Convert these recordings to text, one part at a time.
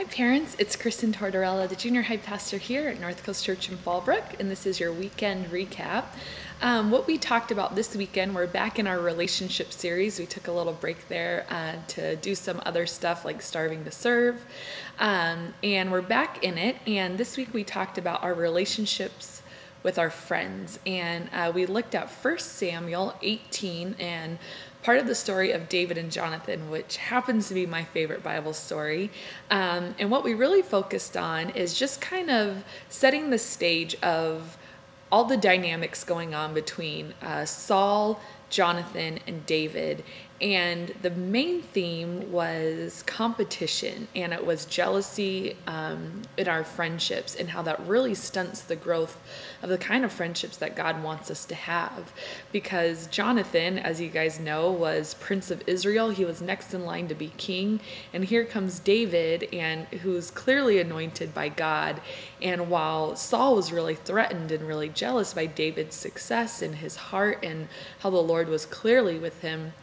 Hi parents, it's Kristen Tortorella, the junior high pastor here at North Coast Church in Fallbrook, and this is your weekend recap. What we talked about this weekend, we're back in our relationship series. We took a little break there to do some other stuff like Starving to Serve, and we're back in it, and this week we talked about our relationships with our friends, and we looked at 1 Samuel 18 and part of the story of David and Jonathan, which happens to be my favorite Bible story. And what we really focused on is just kind of setting the stage of all the dynamics going on between Saul, Jonathan, and David. And the main theme was competition, and it was jealousy in our friendships and how that really stunts the growth of the kind of friendships that God wants us to have. Because Jonathan, as you guys know, was Prince of Israel. He was next in line to be king. And here comes David, and who's clearly anointed by God. And while Saul was really threatened and really jealous by David's success in his heart and how the Lord was clearly with him,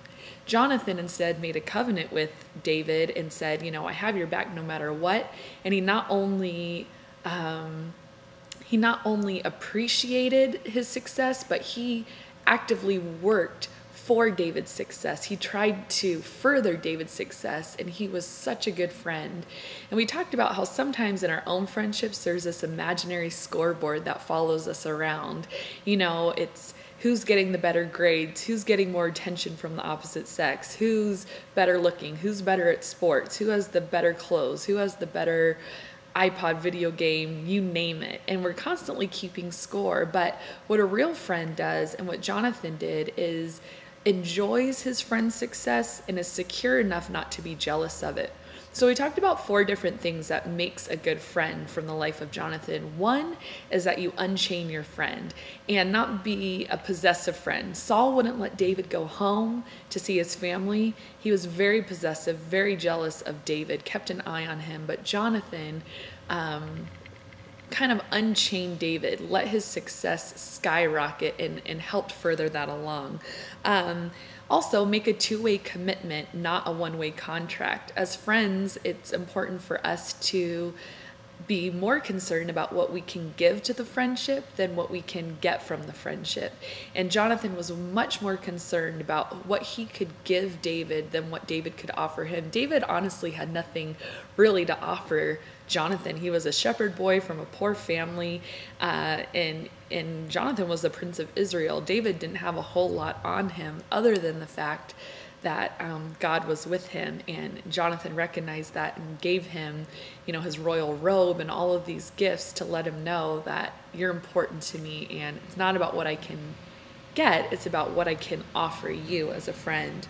Jonathan instead made a covenant with David and said, you know, I have your back no matter what. And he not only appreciated his success, but he actively worked for David's success. He tried to further David's success, and he was such a good friend. And we talked about how sometimes in our own friendships, there's this imaginary scoreboard that follows us around. You know, it's who's getting the better grades, who's getting more attention from the opposite sex, who's better looking, who's better at sports, who has the better clothes, who has the better iPod, video game, you name it. And we're constantly keeping score. But what a real friend does, and what Jonathan did, is enjoys his friend's success and is secure enough not to be jealous of it. So we talked about 4 different things that makes a good friend from the life of Jonathan. One is that you unchain your friend and not be a possessive friend. Saul wouldn't let David go home to see his family. He was very possessive, very jealous of David, kept an eye on him. But Jonathan kind of unchained David, let his success skyrocket, and helped further that along. Also, make a 2-way commitment, not a 1-way contract. As friends, it's important for us to be more concerned about what we can give to the friendship than what we can get from the friendship. And Jonathan was much more concerned about what he could give David than what David could offer him. David honestly had nothing really to offer Jonathan. He was a shepherd boy from a poor family, and Jonathan was the Prince of Israel. David didn't have a whole lot on him other than the fact that God was with him, and Jonathan recognized that and gave him, you know, his royal robe and all of these gifts to let him know that you're important to me, and it's not about what I can get, it's about what I can offer you as a friend.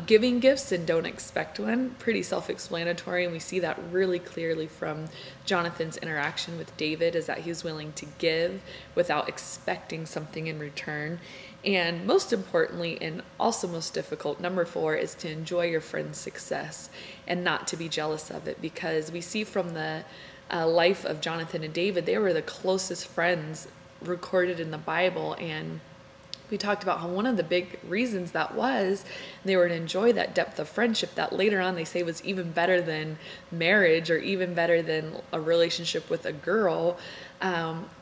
Giving gifts and don't expect one, pretty self-explanatory, and we see that really clearly from Jonathan's interaction with David, is that he was willing to give without expecting something in return. And most importantly, and also most difficult, number 4, is to enjoy your friend's success and not to be jealous of it, because we see from the life of Jonathan and David, they were the closest friends recorded in the Bible. And we talked about how one of the big reasons that was they were to enjoy that depth of friendship that later on they say was even better than marriage or even better than a relationship with a girl,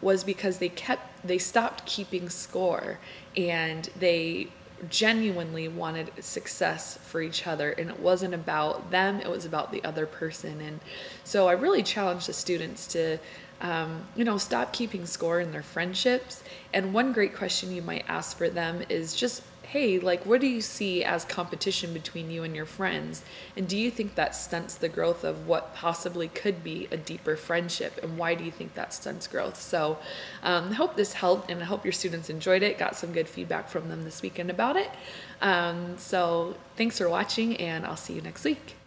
was because they stopped keeping score, and they genuinely wanted success for each other, and it wasn't about them, it was about the other person. And so I really challenge the students to stop keeping score in their friendships. And one great question you might ask for them is just, hey, like, what do you see as competition between you and your friends? And do you think that stunts the growth of what possibly could be a deeper friendship? And why do you think that stunts growth? So I hope this helped, and I hope your students enjoyed it, got some good feedback from them this weekend about it. So thanks for watching, and I'll see you next week.